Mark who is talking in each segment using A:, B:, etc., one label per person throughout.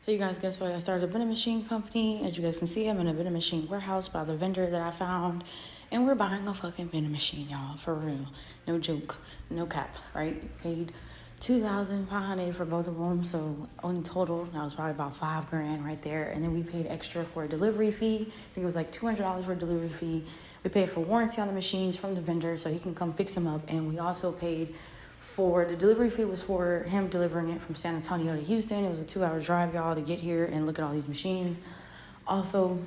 A: So you guys, guess what? I started a vending machine company. As you guys can see, I'm in a vending machine warehouse by the vendor that I found. And we're buying a fucking vending machine, y'all. For real. No joke. No cap, right? Paid $2,500 for both of them. So in total, that was probably about $5,000 right there. And then we paid extra for a delivery fee. I think it was like $200 for a delivery fee. We paid for warranty on the machines from the vendor so he can come fix them up. And we also paid for the delivery fee was for him delivering it from San Antonio to Houston. It was a 2-hour drive, y'all, to get here and look at all these machines. Also,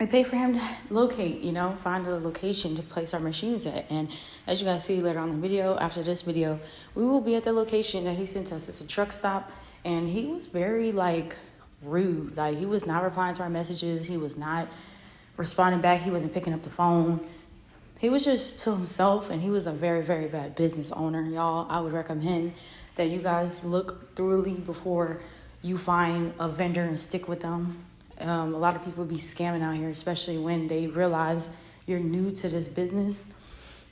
A: we paid for him to locate, find a location to place our machines at. And as you guys see later on in the video, after this video, we will be at the location that he sent us. It's a truck stop. And he was very, rude. He was not replying to our messages. He was not responding back. He wasn't picking up the phone. He was just to himself, and he was a very, very bad business owner, y'all. I would recommend that you guys look thoroughly before you find a vendor and stick with them. A lot of people be scamming out here, especially when they realize you're new to this business.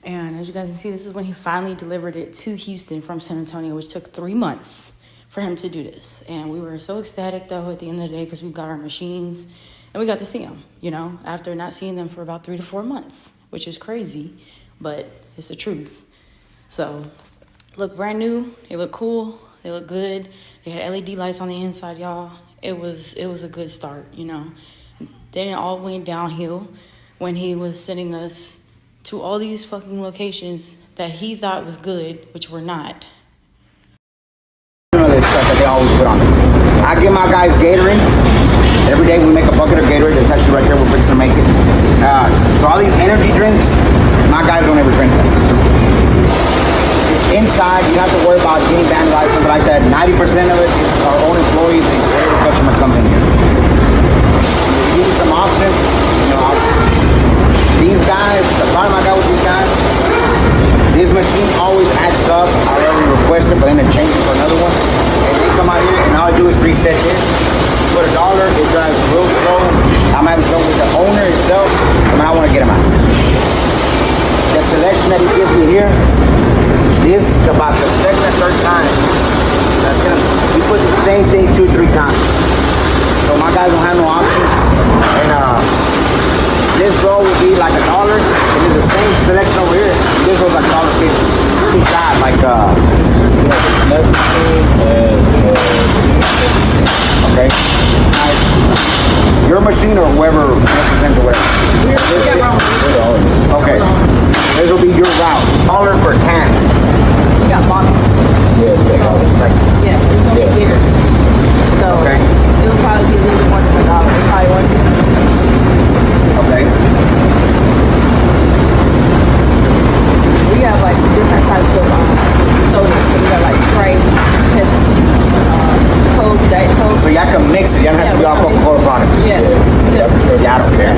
A: And as you guys can see, this is when he finally delivered it to Houston from San Antonio, which took 3 months for him to do this. And we were so ecstatic, though, at the end of the day, because we got our machines and we got to see them, after not seeing them for about 3 to 4 months. Which is crazy, but it's the truth. So, look brand new. They look cool. They look good. They had LED lights on the inside, y'all. It was a good start, Then it all went downhill when he was sending us to all these fucking locations that he thought was good, which were not.
B: Stuff that they always put on it. I give my guys Gatorade. Every day we make a bucket of Gatorade. It's actually right there. We're fixing to make it. So all these energy drinks, my guys don't ever drink them. It's inside. You don't have to worry about getting vandalized, something like that. 90% of it is our own employees and whatever customer comes in here. We give you some options. These guys, the problem I got with these guys, this machine always acts up. I already requested for them to change it for another one. And they come out here and all I do is reset this. Put $1, it drives real slow. I'm having trouble with the owner itself. I want to get him out. The selection that he gives me here, this is about the second or third time. He put the same thing 2 or 3 times. So my guys don't have no options. And this roll would be like $1. And it's the same selection over here. This was like $1.50. Pretty bad, okay. Your machine or whoever represents or whatever. Okay. This will be your route. $1 for cans.
C: We got bottles.
B: Yeah,
C: it's gonna be bigger. So
B: okay.
C: It'll probably be a little bit more than $1. It's probably $1.50.
B: Okay.
C: We have different types of sodas. So we got Sprite, Pepsi, Coke, Diet Coke.
B: So y'all can mix it. Y'all don't have to be all Coca-Cola products.
C: Yeah.
B: I don't care.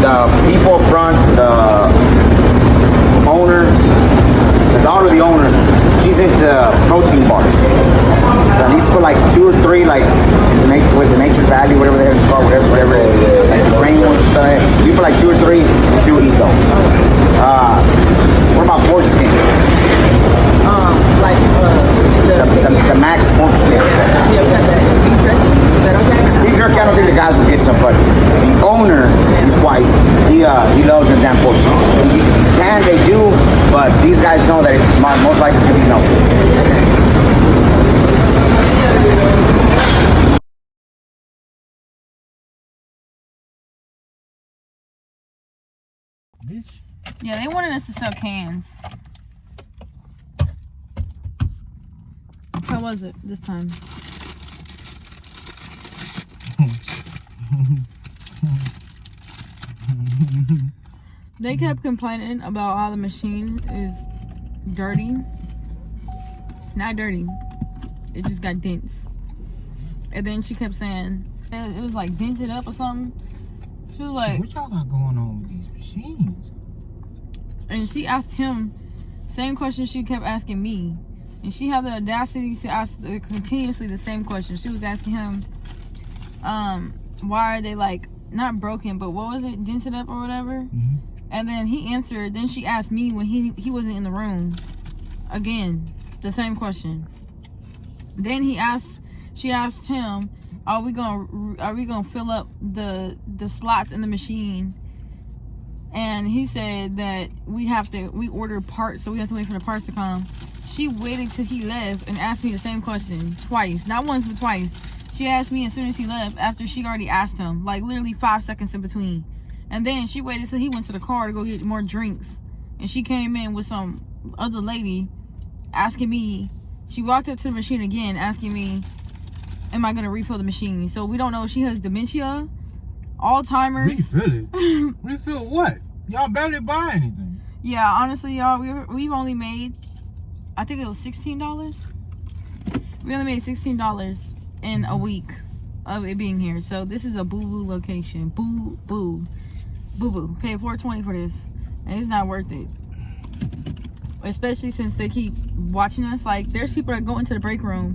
B: The people front, the owner, the daughter of the owner, she's into protein bars. So these put 2 or 3, was it Nature's Value, whatever the hell it's called, whatever it is. The brain ones, you put 2 or 3, she will eat those. What about pork skin? The max pork skin.
C: Yeah, we got that. Beef jerky. Is that okay?
B: Beef jerky, I don't think the guys will get some, but the owner is white. He loves the damn pork skin. They do, but these guys know that it's most likely it's going to be no.
C: Yeah, they wanted us to sell cans. How was it this time? They kept complaining about how the machine is dirty. It's not dirty. It just got dents. And then she kept saying it was dented up or something. She was like,
D: what y'all got going on with these machines?
C: And she asked him same question she kept asking me. And she had the audacity to ask continuously the same question. She was asking him, why are they not broken, but what was it, dented up or whatever? Mm-hmm. And then he answered. Then she asked me when he wasn't in the room. Again, the same question. Then She asked him, are we gonna fill up the slots in the machine? And he said that we ordered parts, so we have to wait for the parts to come. She waited till he left and asked me the same question twice. Not once, but twice. She asked me as soon as he left, after she already asked him, like literally 5 seconds in between. And then she waited till he went to the car to go get more drinks. And she came in with some other lady asking me, she walked up to the machine again asking me, am I gonna refill the machine? So we don't know if she has dementia, Alzheimer's.
D: Refill it? Refill what? Y'all barely buy anything.
C: Yeah, honestly, y'all, we've only made, I think it was $16. We only made $16 in a week of it being here. So this is a boo-boo location. Boo-boo. Boo-boo. Paid $4.20 for this. And it's not worth it. Especially since they keep watching us. Like, there's people that go into the break room,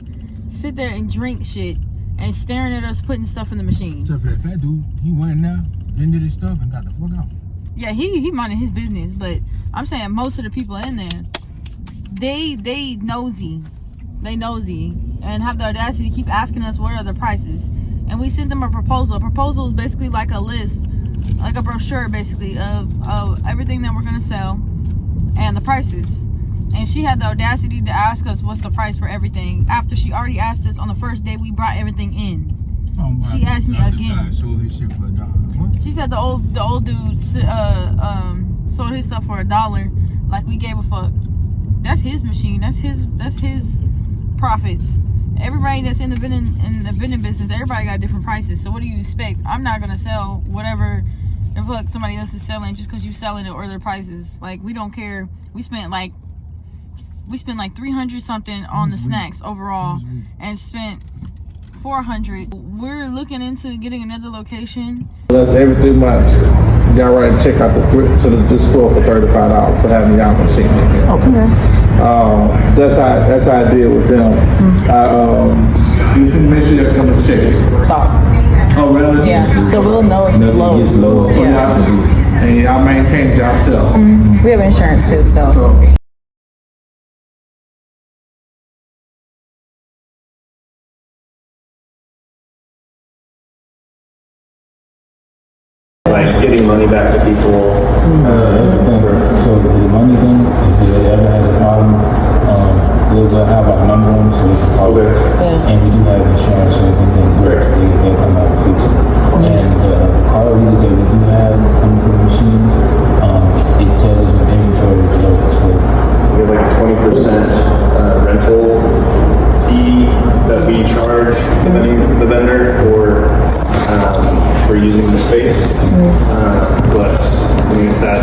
C: sit there and drink shit, and staring at us putting stuff in the machine.
D: Except for that fat dude, he went in there, vended his stuff, and got the fuck out.
C: Yeah, he minded his business, but I'm saying most of the people in there, they nosy. They nosy and have the audacity to keep asking us what are the prices. And we sent them a proposal. A proposal is basically like a list, like a brochure basically of everything that we're gonna sell and the prices. And she had the audacity to ask us what's the price for everything after she already asked us on the first day we brought everything in. She asked me again.
D: Sold his shit for $1. What?
C: She said the old dude sold his stuff for $1, like we gave a fuck. That's his machine. That's his profits. Everybody that's in the vending business, everybody got different prices. So what do you expect? I'm not gonna sell whatever the fuck somebody else is selling just because you selling it or their prices. Like, we don't care. We spent like 300 something on the snacks overall, and spent 400. We're looking into getting another location.
E: That's every 3 months. Y'all write a check out to the store for $35 for having y'all machine.
C: Okay.
E: That's how I deal with them. You just make sure you come and check it.
C: Stop.
E: Oh, really?
C: Yeah. So we'll know if it's low.
E: It's low.
C: Yeah.
E: And y'all maintain it yourself.
C: We have insurance too, so.
F: Like getting money back to people.
G: So the money thing, if it ever has a problem, we'll have our number on so we can call it. And we do have insurance, so if anything breaks, they'll come out and fix it. And the car readers that we do have coming from the machines, it tells the inventory is low. So
F: We have like a 20% rental fee that we charge the vendor for using the space. But I mean, if that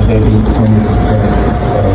G: maybe 20%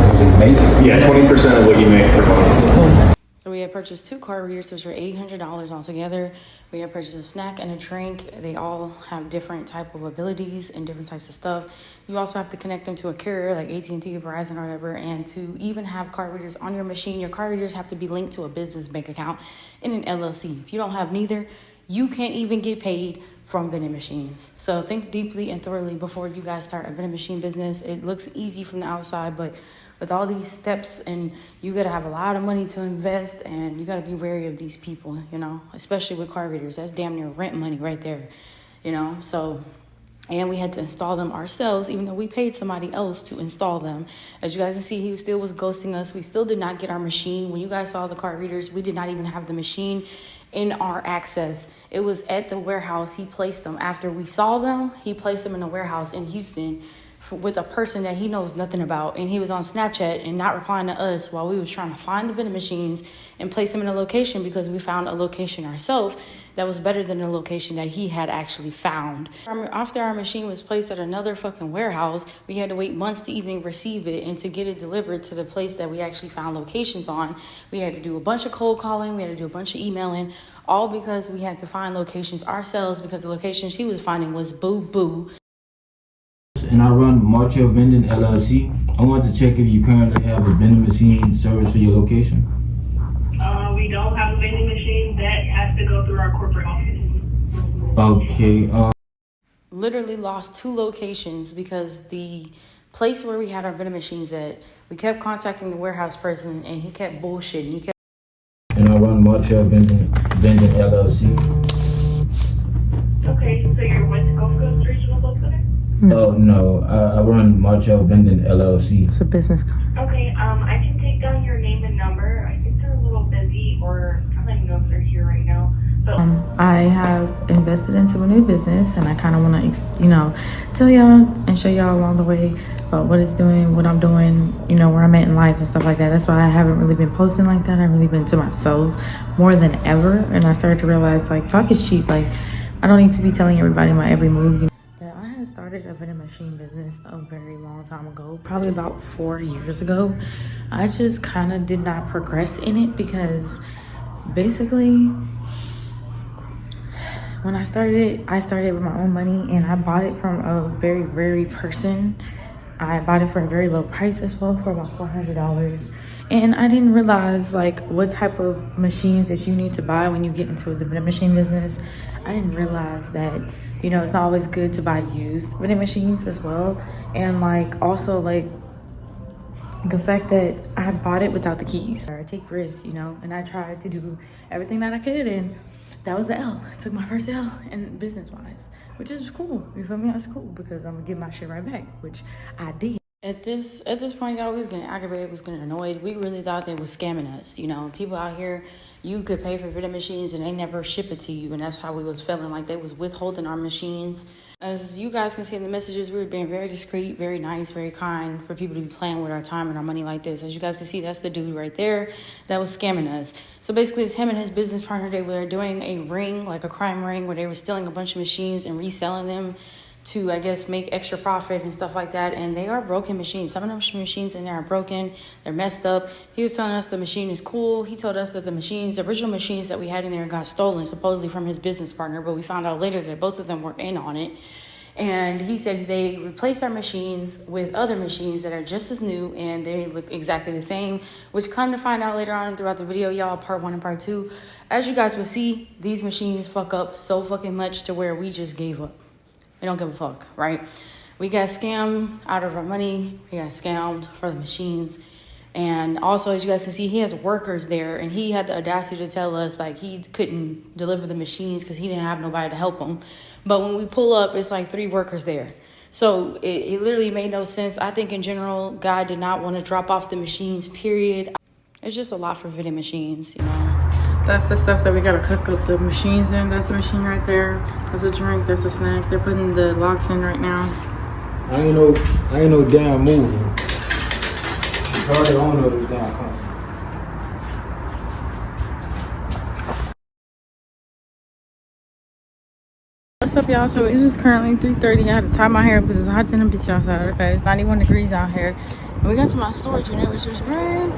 G: what they make.
F: yeah, 20% of what you make per month.
A: So we had purchased 2 card readers, which were $800 altogether. We had purchased a snack and a drink. They all have different type of abilities and different types of stuff. You also have to connect them to a carrier like AT&T, Verizon, or whatever. And to even have card readers on your machine, your card readers have to be linked to a business bank account in an LLC. If you don't have neither, you can't even get paid from vending machines. So think deeply and thoroughly before you guys start a vending machine business. It looks easy from the outside, but with all these steps, and you gotta have a lot of money to invest, and you gotta be wary of these people, you know, especially with card readers. That's damn near rent money right there, you know. So, and we had to install them ourselves, even though we paid somebody else to install them. As you guys can see, he still was ghosting us. We still did not get our machine. When you guys saw the card readers, we did not even have the machine in our access. It was at the warehouse. He placed them after we saw them. He placed them in a warehouse in Houston with a person that he knows nothing about, and he was on Snapchat and not replying to us while we was trying to find the vending machines and place them in a location, because we found a location ourselves that was better than the location that he had actually found. After our machine was placed at another fucking warehouse, we had to wait months to even receive it and to get it delivered to the place that we actually found locations on. We had to do a bunch of cold calling, we had to do a bunch of emailing, all because we had to find locations ourselves, because the locations he was finding was boo-boo.
E: And I run Marshall Vending LLC. I wanted to check if you currently have a vending machine service for your location.
H: We don't have a vending machine. That has to go through our corporate office.
E: Okay.
A: Literally lost 2 locations because the place where we had our vending machines at, we kept contacting the warehouse person and he kept bullshitting.
E: And I run Marshall Vending Vending LLC.
H: Okay, so you're with Gulf Coast Regional Bulk Center?
E: Oh no, I run Marshall Vending LLC.
A: It's a business company.
H: Okay, I can take down your name and number. I think they're a little busy, or I don't even know if they're here right now. But
A: I have invested into a new business, and I kind of want to, you know, tell y'all and show y'all along the way about what it's doing, what I'm doing, you know, where I'm at in life and stuff like that. That's why I haven't really been posting like that. I've really been to myself more than ever, and I started to realize, like, talk is cheap. Like, I don't need to be telling everybody my every move. I had started a vending machine business a very long time ago, probably about 4 years ago. I just kind of did not progress in it because basically when I started it with my own money, and I bought it from a very rare person. I bought it for a very low price as well, for about $400. And I didn't realize like what type of machines that you need to buy when you get into the vending machine business. I didn't realize that, you know, it's not always good to buy used vending machines as well. And like also like the fact that I bought it without the keys. I take risks, you know, and I tried to do everything that I could, and that was the L. I took my first L in business-wise, which is cool. You feel me? That's cool because I'm gonna get my shit right back, which I did. At this point, y'all, we was getting aggravated, we was getting annoyed. We really thought they was scamming us, you know. People out here, you could pay for vending machines and they never ship it to you, and that's how we was feeling, like they was withholding our machines. As you guys can see in the messages, we were being very discreet, very nice, very kind for people to be playing with our time and our money like this. As you guys can see, that's the dude right there that was scamming us. So basically, it's him and his business partner. They were doing a ring, like a crime ring, where they were stealing a bunch of machines and reselling them to, I guess, make extra profit and stuff like that. And they are broken machines. Some of them machines in there are broken. They're messed up. He was telling us the machine is cool. He told us that the original machines that we had in there got stolen, supposedly from his business partner. But we found out later that both of them were in on it. And he said they replaced our machines with other machines that are just as new, and they look exactly the same, which come to find out later on throughout the video, y'all, part 1 and part 2. As you guys will see, these machines fuck up so fucking much to where we just gave up. We don't give a fuck, right? We got scammed out of our money. We got scammed for the machines. And also, as you guys can see, he has workers there, and he had the audacity to tell us like he couldn't deliver the machines because he didn't have nobody to help him. But when we pull up, it's like 3 workers there. So it literally made no sense. I think in general, God did not want to drop off the machines, period. It's just a lot for vending machines, you know. That's the stuff that we gotta hook up the machines in. That's the machine right there. That's a drink, that's a snack. They're putting the locks in right now.
E: I ain't no damn mover. The party owner of this damn company.
C: What's up, y'all? So it's just currently 3:30. I had to tie my hair up because it's hot than a bitch outside. Okay, it's 91 degrees out here. And we got to my storage unit, which was right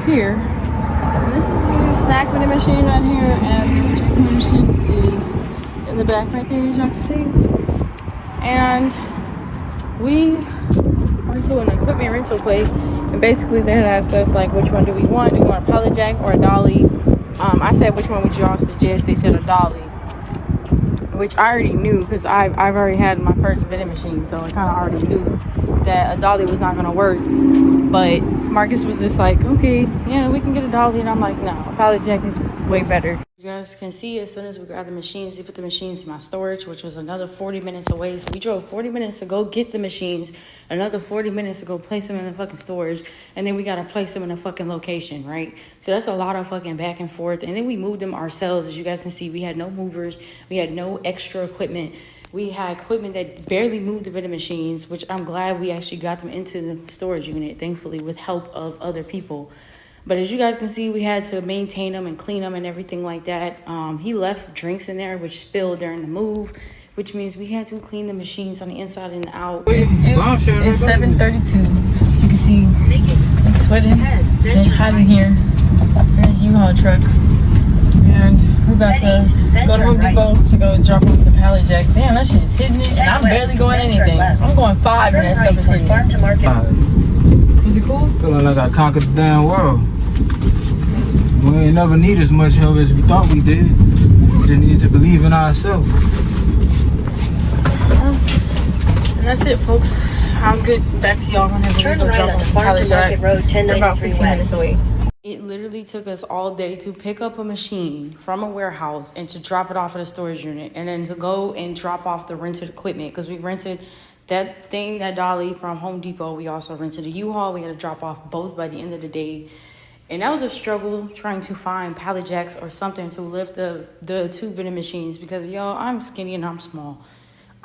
C: here. And this is the snack vending machine right here, and the drink vending machine is in the back right there, as y'all can see. And we went to an equipment rental place, and basically they had asked us like, which one do we want? Do we want a pallet jack or a dolly? I said, which one would you all suggest? They said a dolly, which I already knew because I've already had my first vending machine, so I kind of already knew that a dolly was not going to work. But Marcus was just like, okay, yeah, we can get a dolly. And I'm like, no, a pallet jack is way better. You guys can see as soon as we grabbed the machines, we put the machines in my storage, which was another 40 minutes away. So we drove 40 minutes to go get the machines, another 40 minutes to go place them in the fucking storage, and then we got to place them in a fucking location, right? So that's a lot of fucking back and forth. And then we moved them ourselves. As you guys can see, we had no movers. We had no extra equipment. We had equipment that barely moved the vending machines, which I'm glad we actually got them into the storage unit, thankfully, with help of other people. But as you guys can see, we had to maintain them and clean them and everything like that. He left drinks in there, which spilled during the move, which means we had to clean the machines on the inside and out. It's 7:32. You can see he's sweating. It's hot in here. There's U-Haul truck. And we're about to go to Home Depot to go drop off the pallet jack. Damn, that shit is hitting it, and I'm barely going anything. I'm going 5 and that stuff is hitting it. Is it cool?
E: Feeling like I conquered the damn world. We ain't never need as much help as we thought we did. We just need to believe in ourselves.
C: And that's it, folks. I'll get back to y'all whenever we go drop off the pallet jack. We're about 15 minutes away.
A: It literally took us all day to pick up a machine from a warehouse and to drop it off at a storage unit, and then to go and drop off the rented equipment, because we rented that thing, that dolly, from Home Depot. We also rented a U-Haul. We had to drop off both by the end of the day. And that was a struggle, trying to find pallet jacks or something to lift the two vending machines, because, yo, I'm skinny and I'm small.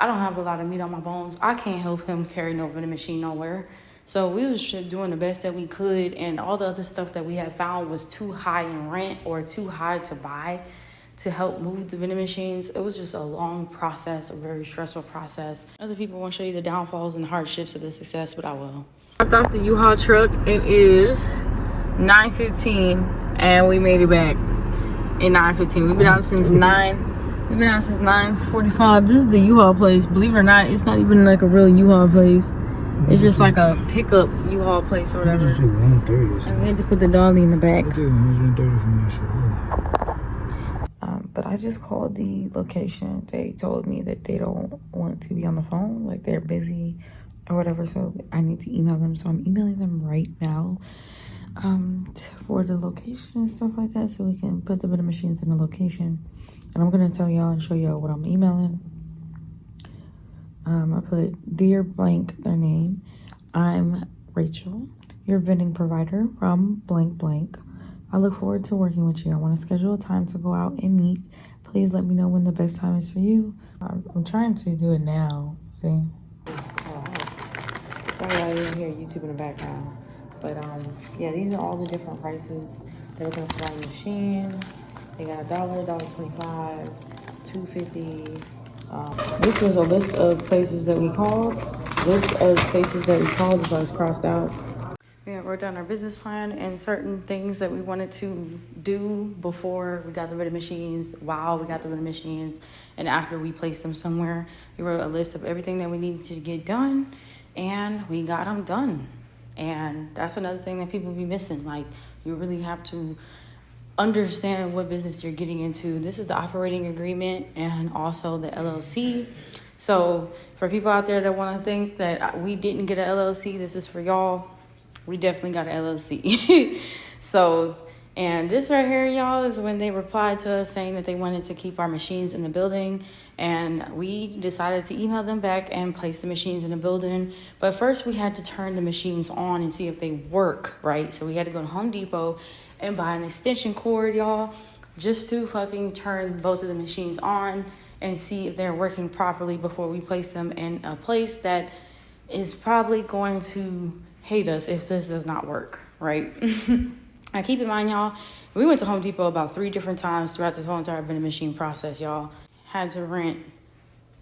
A: I don't have a lot of meat on my bones. I can't help him carry no vending machine nowhere. So we was just doing the best that we could, and all the other stuff that we had found was too high in rent or too high to buy to help move the vending machines. It was just a long process, a very stressful process. Other people won't show you the downfalls and the hardships of the success, but I will.
C: Dropped off the U-Haul truck. It is 9:15, and we made it back in 9:15. We've been out since 9:45. This is the U-Haul place. Believe it or not, it's not even like a real U-Haul place. It's just like a pickup U-Haul place or whatever. And we had to put the dolly in the back. But I just called the location. They told me that they don't want to be on the phone, like they're busy or whatever. So I need to email them. So I'm emailing them right now for the location and stuff like that, so we can put the vending machines in the location. And I'm gonna tell y'all and show y'all what I'm emailing. I put, dear blank, their name. I'm Rachel, your vending provider from blank blank. I look forward to working with you. I want to schedule a time to go out and meet. Please let me know when the best time is for you. I'm trying to do it now. See? Sorry I didn't hear YouTube in the background. But yeah, these are all the different prices. They're gonna fly the machine. They got $1, $1.25, $2.50. This was a list of places that we called. List of places that we called, so it's crossed out. We wrote down our business plan and certain things that we wanted to do before we got the vending machines, while we got the vending machines, and after we placed them somewhere. We wrote a list of everything that we needed to get done, and we got them done. And that's another thing that people be missing. Like, you really have to understand what business you're getting into. This is the operating agreement and also the LLC. So for people out there that want to think that we didn't get an LLC, this is for y'all. We definitely got an LLC. So, and this right here, y'all, is when they replied to us saying that they wanted to keep our machines in the building. And we decided to email them back and place the machines in the building. But first we had to turn the machines on and see if they work, right? So we had to go to Home Depot and buy an extension cord, y'all, just to fucking turn both of the machines on and see if they're working properly before we place them in a place that is probably going to hate us if this does not work, right? Now keep in mind, y'all, we went to Home Depot about 3 different times throughout this whole entire vending machine process, y'all. Had to rent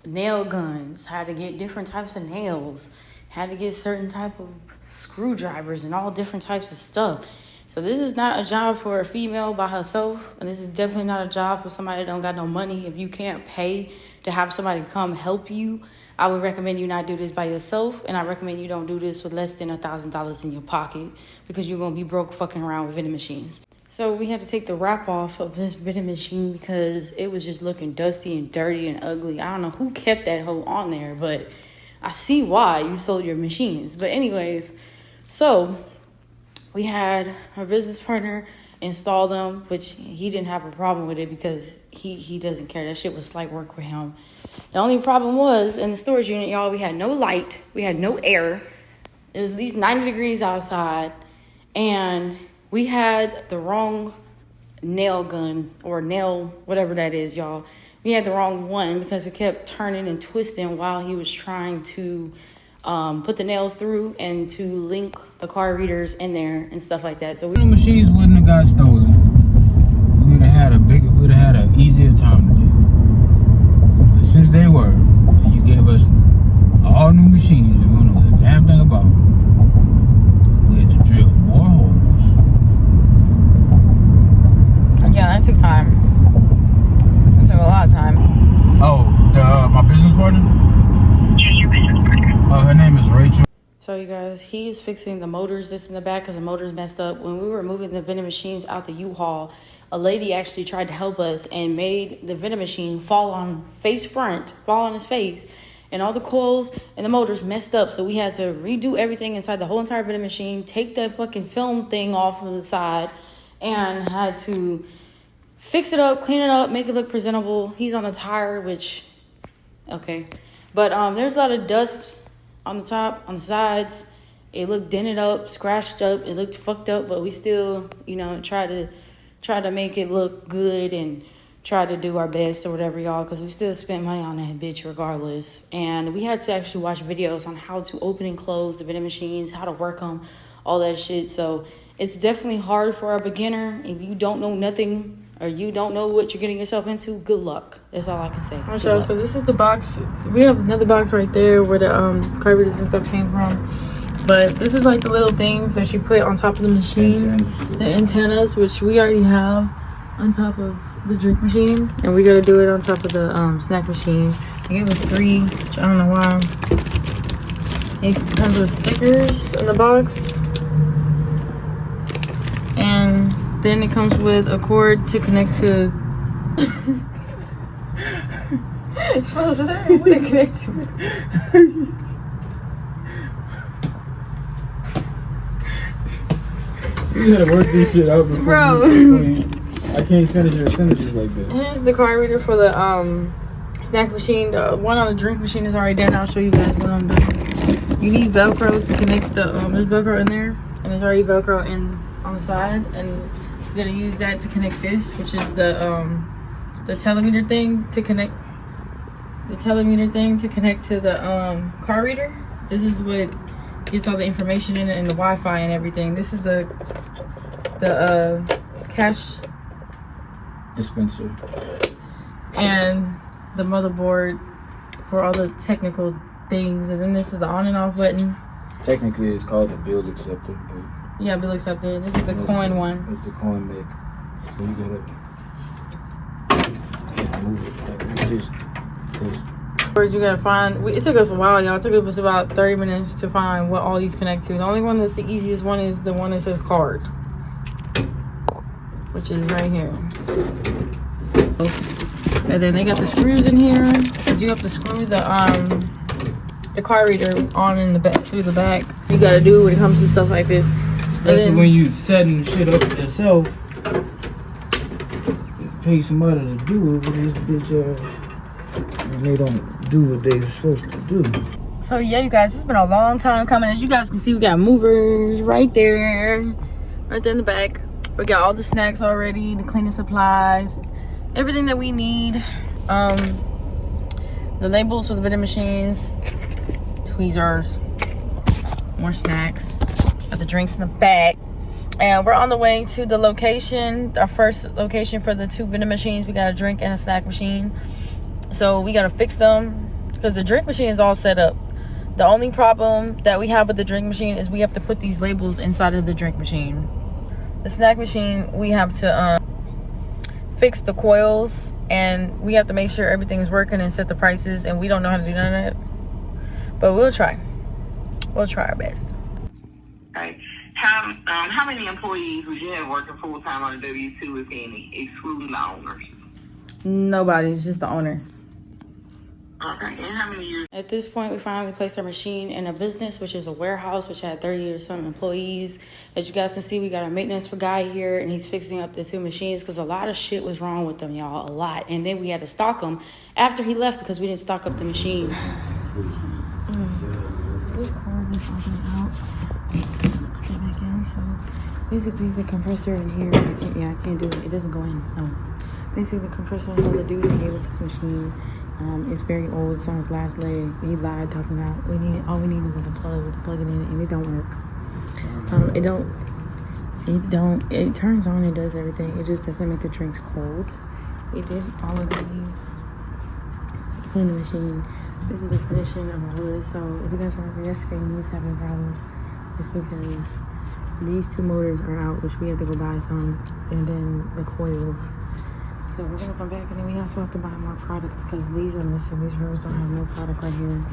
C: nail guns, had to get different types of nails, had to get certain type of screwdrivers and all different types of stuff. So this is not a job for a female by herself, and this is definitely not a job for somebody that don't got no money. If you can't pay to have somebody come help you, I would recommend you not do this by yourself, and I recommend you don't do this with less than $1,000 in your pocket, because you're gonna be broke fucking around with vending machines. So we had to take the wrap off of this vending machine because it was just looking dusty and dirty and ugly. I don't know who kept that hoe on there, but I see why you sold your machines. But anyways, so we had our business partner install them, which he didn't have a problem with it because he doesn't care. That shit was light work for him. The only problem was in the storage unit, y'all, we had no light. We had no air. It was at least 90 degrees outside. And we had the wrong nail gun or nail, whatever that is, y'all. We had the wrong one because it kept turning and twisting while he was trying to put the nails through and to link the card readers in there and stuff like that. So
G: The machines wouldn't have got stolen. We would have had an easier time today. But since they were, and you gave us all new machines and we don't know the damn thing about them, we had to drill more holes.
C: Yeah, that took time. It took a lot of time.
G: Oh, my business partner?
H: Yeah, your business partner.
G: Her name is Rachel.
A: So you guys, he's fixing the motors that's in the back because the motors messed up. When we were moving the vending machines out the U-Haul, a lady actually tried to help us and made the vending machine fall on his face, and all the coils and the motors messed up. So we had to redo everything inside the whole entire vending machine, take that fucking film thing off of the side, and had to fix it up, clean it up, make it look presentable. He's on a tire, which, okay. But there's a lot of dust on the top, on the sides. It looked dented up, scratched up. It looked fucked up, but we still, you know, try to make it look good and try to do our best or whatever, y'all, because we still spent money on that bitch regardless. And we had to actually watch videos on how to open and close the vending machines, how to work them, all that shit. So it's definitely hard for a beginner. If you don't know nothing or you don't know what you're getting yourself into, good luck. That's all I can say.
C: Alright, y'all, so this is the box. We have another box right there where the card readers and stuff came from. But this is like the little things that you put on top of the machine. The antennas, which we already have on top of the drink machine. And we gotta do it on top of the snack machine. They gave us 3, which I don't know why. It comes with stickers in the box. And then it comes with a cord to connect to... It's supposed to say what to connect to.
D: You gotta work this shit out before
C: Bro.
D: I can't finish your sentences like that.
C: Here's the card reader for the snack machine. The one on the drink machine is already done. I'll show you guys what I'm doing. You need Velcro to connect the there's Velcro in there, and there's already Velcro on the side, and you're gonna use that to connect this, which is the telemeter thing to connect to the card reader. This is what gets all the information in it and the Wi-Fi and everything. This is the cash
E: Dispenser.
C: and the motherboard for all the technical things, and then this is the on and off button.
E: Technically, it's called a bill acceptor, but
C: Yeah, bill acceptor. This is the coin one.
E: it's the coin make. So you gotta move it like this.
C: Words you gotta find. It took us a while, y'all. It took us about 30 minutes to find what all these connect to. The only one that's the easiest one is the one that says card, which is right here. And then they got the screws in here, because you have to screw the card reader on in the back, through the back. You gotta do when it comes to stuff like this.
D: Especially when you setting shit up yourself. Pay somebody to do it, but this bitch ass. And they don't do what they're supposed to do.
C: So yeah, you guys, it's been a long time coming. As you guys can see, we got movers right there in the back. We got all the snacks already, the cleaning supplies, everything that we need. The labels for the vending machines, tweezers, more snacks, got the drinks in the back. And we're on the way to the location, our first location for the 2 vending machines. We got a drink and a snack machine. So we gotta fix them because the drink machine is all set up. The only problem that we have with the drink machine is we have to put these labels inside of the drink machine. The snack machine, we have to fix the coils, and we have to make sure everything's working and set the prices, and we don't know how to do none of that. But we'll try. We'll try our best.
I: Right. How many employees would you have working full time on a W-2, if any, excluding the owners?
C: Nobody, it's just the owners.
I: Okay, and how many years?
A: At this point, we finally placed our machine in a business, which is a warehouse, which had 30 or some employees. As you guys can see, we got a maintenance guy here, and he's fixing up the 2 machines because a lot of shit was wrong with them, y'all, a lot. And then we had to stock them after he left because we didn't stock up the machines. So basically, the compressor in here, I can't do it. It doesn't go in. No. Basically, the compressor, the dude that gave us this machine, it's very old. It's on his last leg. He lied, talking about all we needed was a plug to plug it in, and it don't work. It turns on, it does everything. It just doesn't make the drinks cold. We did all of these, clean the machine. This is the finishing of all this. So if you guys remember yesterday when we was having problems, it's because these 2 motors are out, which we have to go buy some, and then the coils. So we're gonna come back, and then we also have to buy more product because these are missing. These rows don't have no product right here.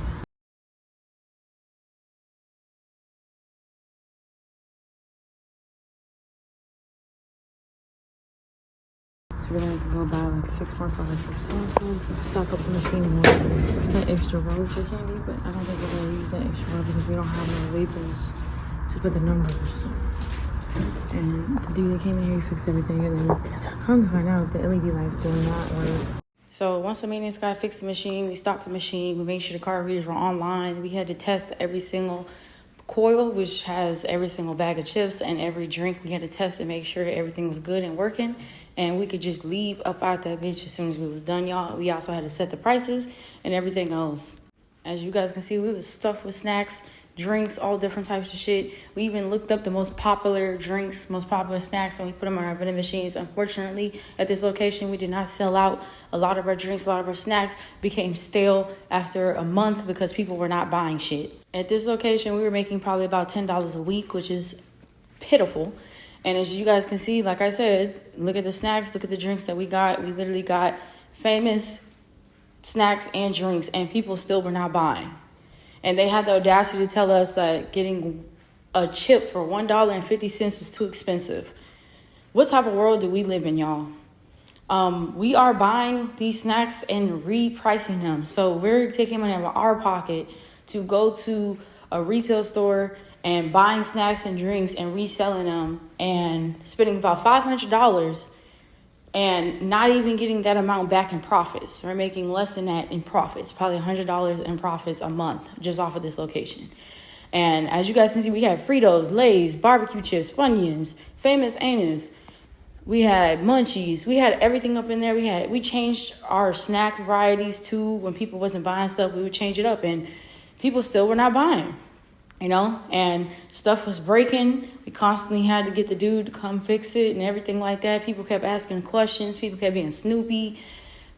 A: So we're gonna go buy like 6 more products from Sainsbury's to stock up the machine more. That extra roller candy, but I don't think we're gonna use that extra roller because we don't have no labels to put the numbers. And the dude that came in here, he fixed everything, and then come to find out the LED lights do not work. So once the maintenance guy fixed the machine, we stopped the machine, we made sure the card readers were online. We had to test every single coil, which has every single bag of chips and every drink. We had to test and make sure that everything was good and working, and we could just leave up out that bitch as soon as we was done, y'all. We also had to set the prices and everything else. As you guys can see, we was stuffed with snacks, drinks, all different types of shit. We even looked up the most popular drinks, most popular snacks, and we put them on our vending machines. Unfortunately, at this location, we did not sell out. A lot of our drinks, a lot of our snacks became stale after a month because people were not buying shit. At this location, we were making probably about $10 a week, which is pitiful. And as you guys can see, like I said, look at the snacks, look at the drinks that we got. We literally got famous snacks and drinks, and people still were not buying. And they had the audacity to tell us that getting a chip for $1.50 was too expensive. What type of world do we live in, y'all? We are buying these snacks and repricing them. So we're taking money out of our pocket to go to a retail store and buying snacks and drinks and reselling them and spending about $500 and not even getting that amount back in profits. We're making less than that in profits, probably $100 in profits a month just off of this location. And as you guys can see, we had Fritos, Lay's, barbecue chips, Funyuns, Famous Amos. We had Munchies. We had everything up in there. We changed our snack varieties too. When people wasn't buying stuff, we would change it up, and people still were not buying. You know, and stuff was breaking. We constantly had to get the dude to come fix it and everything like that. People kept asking questions. People kept being snoopy.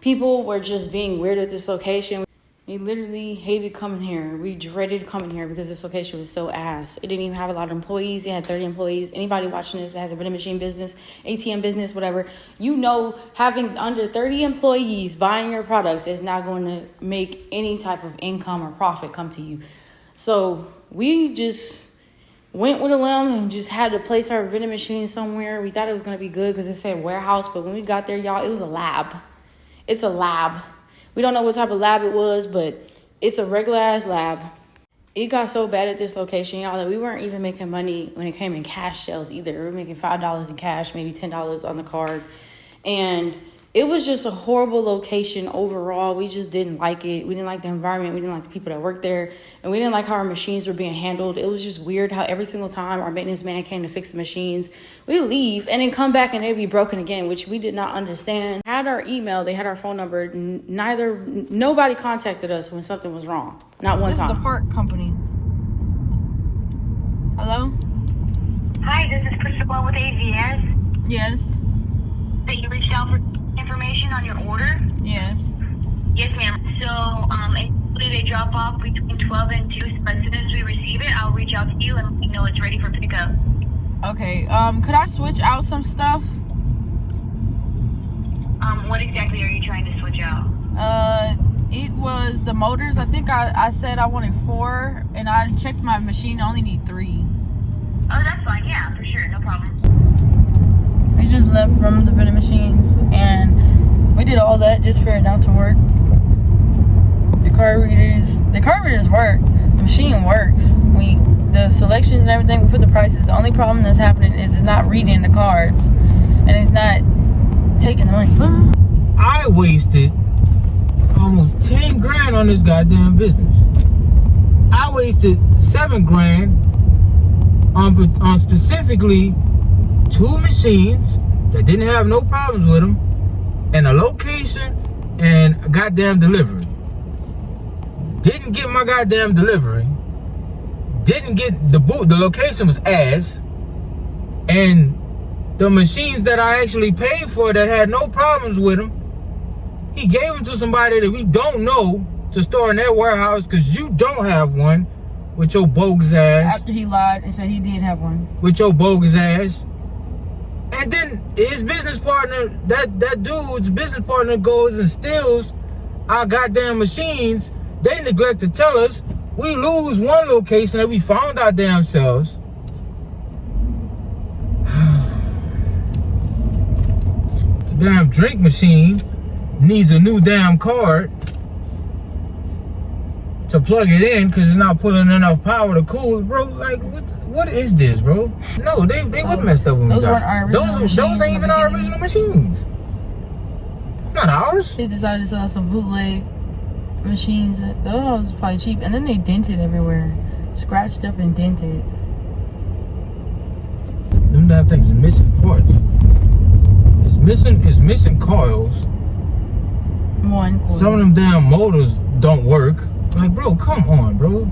A: People were just being weird at this location. We literally hated coming here. We dreaded coming here because this location was so ass. It didn't even have a lot of employees. It had 30 employees. Anybody watching this that has a vending machine business, ATM business, whatever, you know having under 30 employees buying your products is not going to make any type of income or profit come to you. So we just went with a limb and just had to place our vending machine somewhere. We thought it was going to be good because it said warehouse, but when we got there, y'all, it was a lab. It's a lab. We don't know what type of lab it was, but it's a regular ass lab. It got so bad at this location, y'all, that we weren't even making money when it came in cash sales either. We were making $5 in cash, maybe $10 on the card. And it was just a horrible location overall. We just didn't like it. We didn't like the environment. We didn't like the people that worked there. And we didn't like how our machines were being handled. It was just weird how every single time our maintenance man came to fix the machines, we leave and then come back and they'd be broken again, which we did not understand. Had our email, they had our phone number. Nobody contacted us when something was wrong. Not one time.
C: This is the park company. Hello?
H: Hi, this is Crystal with AVS.
C: Yes.
H: That you reached out for information on your order?
C: Yes.
H: Yes, ma'am. So, they drop off between 12 and 2. So as soon as we receive it, I'll reach out to you and let you know it's ready for pickup.
C: Okay. Could I switch out some stuff?
H: What exactly are you trying to switch out?
C: It was the motors. I think I said I wanted 4, and I checked my machine. I only need 3.
H: Oh, that's fine. Yeah, for sure. No problem.
C: We just left from the vending machines, and we did all that just for it not to work. The card readers work. The machine works. The selections and everything, we put the prices. The only problem that's happening is it's not reading the cards, and it's not taking the money.
D: I wasted almost 10 grand on this goddamn business. I wasted 7 grand on specifically 2 machines that didn't have no problems with them, and a location and a goddamn delivery. Didn't get my goddamn delivery. Didn't get the location was ass, and the machines that I actually paid for that had no problems with them, he gave them to somebody that we don't know to store in their warehouse because you don't have one with your bogus ass.
C: After he lied and said he did have one.
D: With your bogus ass. And then his business partner, that dude's business partner goes and steals our goddamn machines. They neglect to tell us. We lose one location that we found our damn selves. The damn drink machine needs a new damn card to plug it in because it's not pulling enough power to cool. Bro, like, what is this, bro? No, they wasn't messed up when we
C: Those weren't
D: got
C: our original
D: those
C: machines
D: ain't
C: in the
D: even our
C: beginning.
D: original machines. It's not ours.
C: They decided to sell some bootleg machines. Those was probably cheap, and then they dented everywhere, scratched up and dented.
D: Them damn things are missing parts. It's missing coils.
C: One coil.
D: Some of them damn motors don't work. Like, bro, come on, bro.